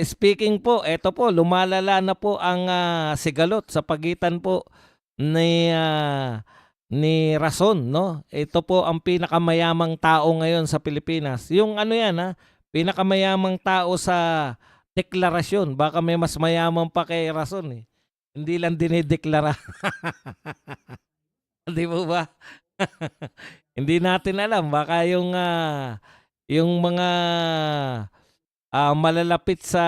Speaking po, eto po lumalala na po ang, sigalot sa pagitan po ni Rason 'no. Ito po ang pinakamayamang tao ngayon sa Pilipinas. Yung ano 'yan, pinakamayamang tao sa deklarasyon. Baka may mas mayaman pa kay Rason, eh. Hindi lang dinedeklara, 'di po ba? Hindi natin alam baka yung mga malalapit sa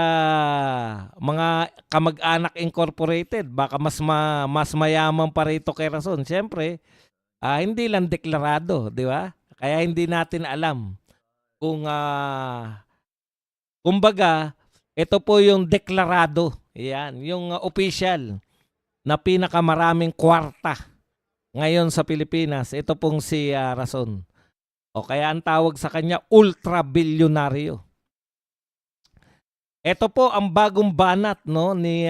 mga Kamag-anak Incorporated baka mas mayaman pa rito kay Rason. Siyempre, hindi lang deklarado, 'di ba? Kaya hindi natin alam kung, kumbaga ito po yung deklarado, 'yan, yung, opisyal na pinakamaraming kwarta ngayon sa Pilipinas, ito pong si, Rason. O kaya ang tawag sa kanya ultra-bilyonaryo. Ito po ang bagong banat 'no ni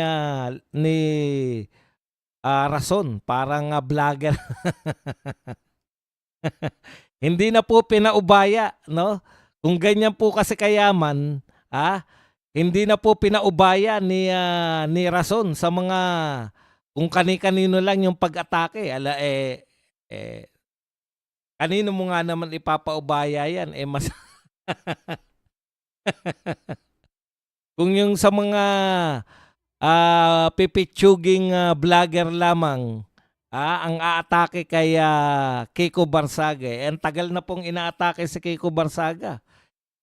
Rason, parang, vlogger. Hindi na po pinaubaya 'no. Kung ganyan po kasi kayaman, hindi na po pinaubaya ni Rason sa mga kung kani-kanino lang yung pag-atake. Kanino mo nga naman ipapaubaya yan, mas kung yung sa mga pipitsuging, vlogger lamang, ang aatake kay, Kiko Barsaga, ang tagal na pong inaatake si Kiko Barsaga.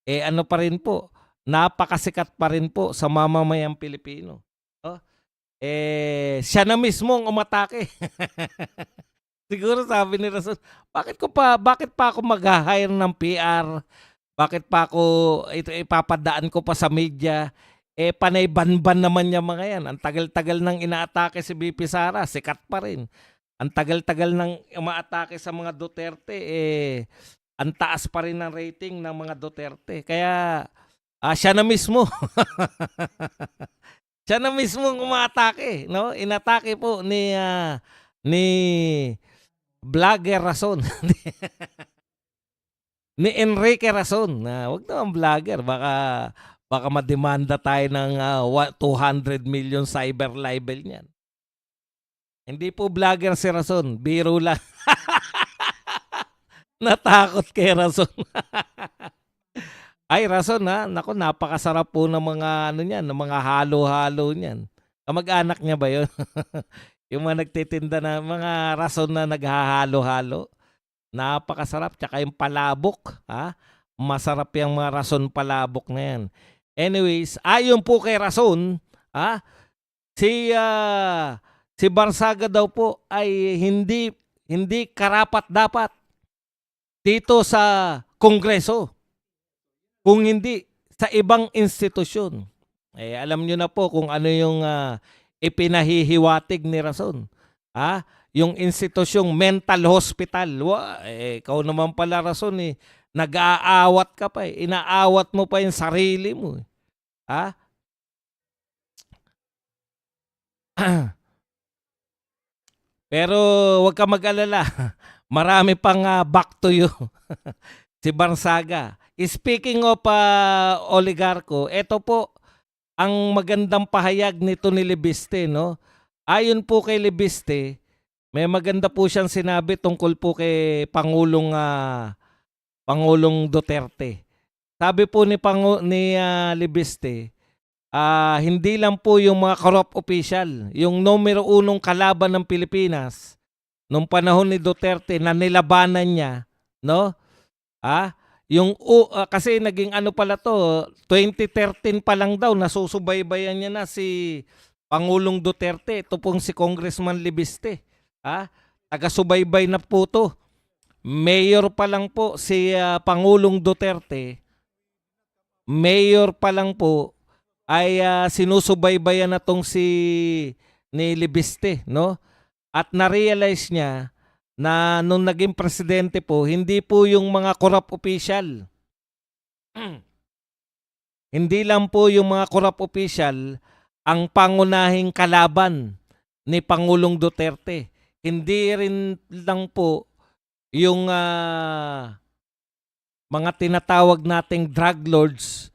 Ano pa rin po, napakasikat pa rin po sa mamamayang Pilipino, oh. Siya na mismo ang umatake. Siguro sabi ni Rason, bakit pa ako magha-hire ng PR? Bakit pa ako ipapadaan ko pa sa media? Panay banban naman yang mga yan. Ang tagal-tagal nang inaatake si VP Sara, sikat pa rin. Ang tagal-tagal nang umaatake sa mga Duterte, ang taas pa rin ng rating ng mga Duterte. Kaya, siya na mismo. Siya na mismo ang umaatake, 'no? Inatake po ni vlogger Rason, ni Enrique Rason, na wag naman vlogger, baka mademanda tayo ng 200 million cyber libel niyan. Hindi po vlogger si Rason, biro lang. Natakot kay Rason. Ay Rason, naku, napakasarap po ng mga ano niyan, ng mga halo-halo niyan. Kamag-anak niya ba 'yun? Yung mga nagtitinda na mga Rason na naghahalo-halo. Napakasarap, tsaka yung palabok, masarap yang mga Rason palabok na yan. Anyways, ayon po kay Rason, si, si Barsaga daw po ay hindi karapat-dapat dito sa Kongreso, kung hindi sa ibang institusyon. Alam niyo na po kung ano yung, ipinahihiwatig ni Rason, yung institusyong mental hospital. Ikaw naman pala Rason, nag-aawat ka pa, inaawat mo pa yung sarili mo, eh. Pero wag ka mag-alala, marami pang, back to you si Barsaga. Speaking of, oligarko, eto po ang magandang pahayag nito ni Libiste 'no. Ayon po kay Libiste, may maganda po siyang sinabi tungkol po kay Pangulong Duterte. Sabi po ni Libiste, hindi lang po yung mga corrupt official, yung numero unong kalaban ng Pilipinas nung panahon ni Duterte na nilabanan niya, 'no? Kasi naging ano pala 'to, 2013 pa lang daw nasusubaybayan niya na si Pangulong Duterte. Ito pong si Congressman Libiste, taga-subaybay na po 'to. Mayor pa lang po si, Pangulong Duterte, mayor pa lang po ay, sinusubaybayan na 'tong ni Libiste 'no, at na-realize niya na nung naging presidente po, hindi po yung mga corrupt official, hindi lang po yung mga corrupt official ang pangunahing kalaban ni Pangulong Duterte. Hindi rin lang po yung, mga tinatawag nating drug lords,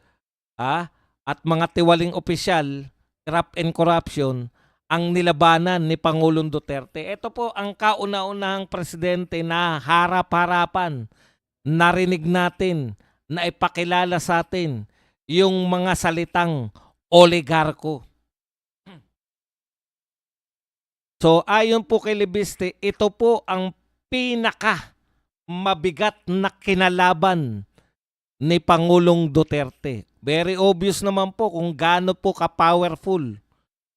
at mga tiwaling opisyal, graft and corruption, ang nilabanan ni Pangulong Duterte. Ito po ang kauna-unahang presidente na harap-harapan narinig natin na ipakilala sa atin yung mga salitang oligarko. So ayon po kay Libiste, ito po ang pinaka mabigat na kinalaban ni Pangulong Duterte. Very obvious naman po kung gaano po ka-powerful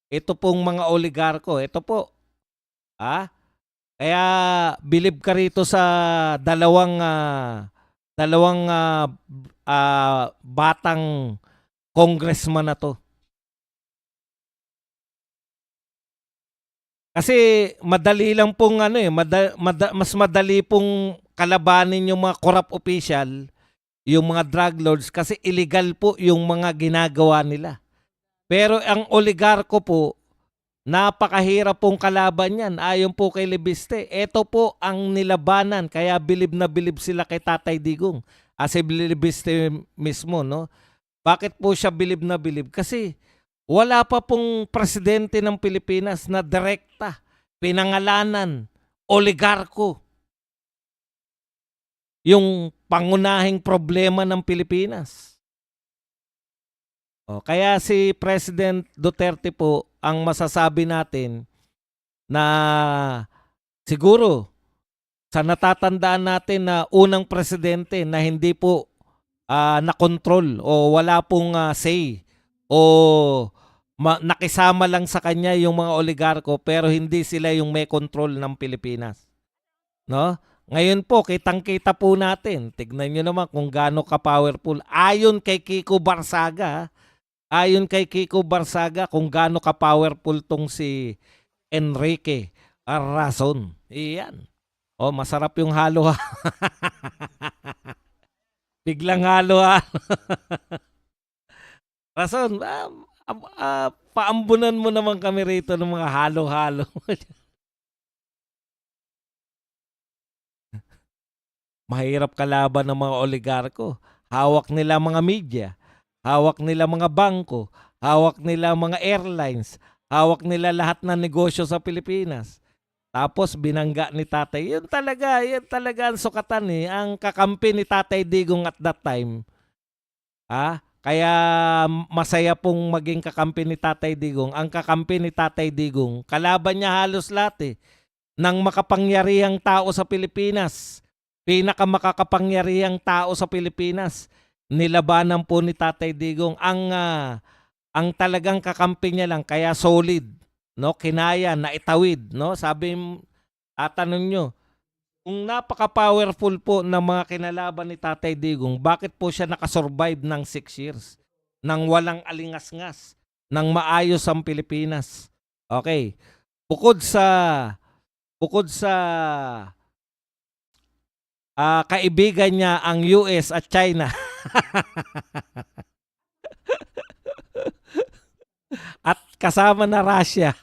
ito pong mga oligarko. Ito po. Kaya bilib ka rito sa dalawang batang congressman na to. Kasi madali lang pong mas madali pong kalabanin yung mga corrupt official, yung mga drug lords kasi illegal po yung mga ginagawa nila. Pero ang oligarko po, napakahirap pong kalaban yan. Ayon po kay Libiste, ito po ang nilabanan. Kaya bilib na bilib sila kay Tatay Digong. Si Libiste mismo, no? Bakit po siya bilib na bilib? Kasi wala pa pong presidente ng Pilipinas na direkta, pinangalanan, oligarko. Yung pangunahing problema ng Pilipinas. Kaya si President Duterte po, ang masasabi natin na siguro sa natatandaan natin na unang presidente na hindi po na-control o wala pong say o nakisama lang sa kanya yung mga oligarko pero hindi sila yung may control ng Pilipinas. No? Ngayon po, kitang-kita po natin. Tignan nyo naman kung gaano ka-powerful. Ayon kay Kiko Barsaga, kung gaano ka-powerful tong si Enrique Rason. Iyan. Masarap yung halo. Biglang halo. Rason, paambunan mo naman kami rito ng mga halo-halo. Mahirap kalaban ng mga oligarko. Hawak nila mga media. Hawak nila mga bangko, hawak nila mga airlines, hawak nila lahat ng negosyo sa Pilipinas. Tapos binangga ni Tatay. Yun talaga ang sukatan ang kakampi ni Tatay Digong at that time. Kaya masaya pong maging kakampi ni Tatay Digong. Ang kakampi ni Tatay Digong, kalaban niya halos lahat ng makapangyarihang tao sa Pilipinas. Pinakamakakapangyarihang tao sa Pilipinas. Nilabanan po ni Tatay Digong ang talagang kakampi niya lang kaya solid, no? Kinaya na itawid, no? Sabi tatanong nyo, kung napaka-powerful po ng mga kinalaban ni Tatay Digong, bakit po siya nakasurvive ng 6 years nang walang alingas-ngas, nang maayos ang Pilipinas? Okay. Bukod sa kaibigan niya ang US at China. At kasama na Russia.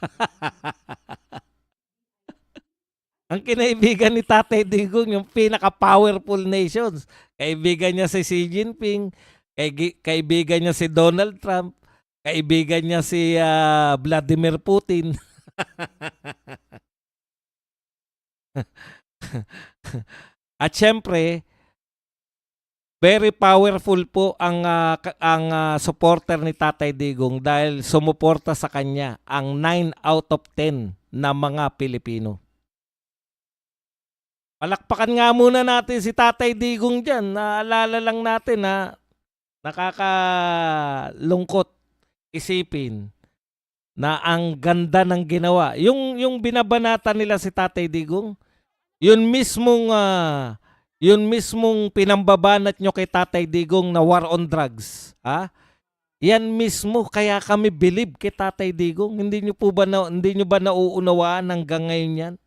Ang kinaibigan ni Tatay Digong, yung pinaka-powerful nations. Kaibigan niya si Xi Jinping, kaibigan niya si Donald Trump, kaibigan niya si Vladimir Putin. At syempre, very powerful po ang supporter ni Tatay Digong dahil sumuporta sa kanya ang 9 out of 10 na mga Pilipino. Palakpakan nga muna natin si Tatay Digong dyan. Naalala lang natin na nakakalungkot isipin na ang ganda ng ginawa. Yung binabanata nila si Tatay Digong, yun mismong pinambabanat nyo kay Tatay Digong na war on drugs. Yan mismo kaya kami believe kay Tatay Digong. Hindi nyo ba nauunawaan hanggang ngayon yan?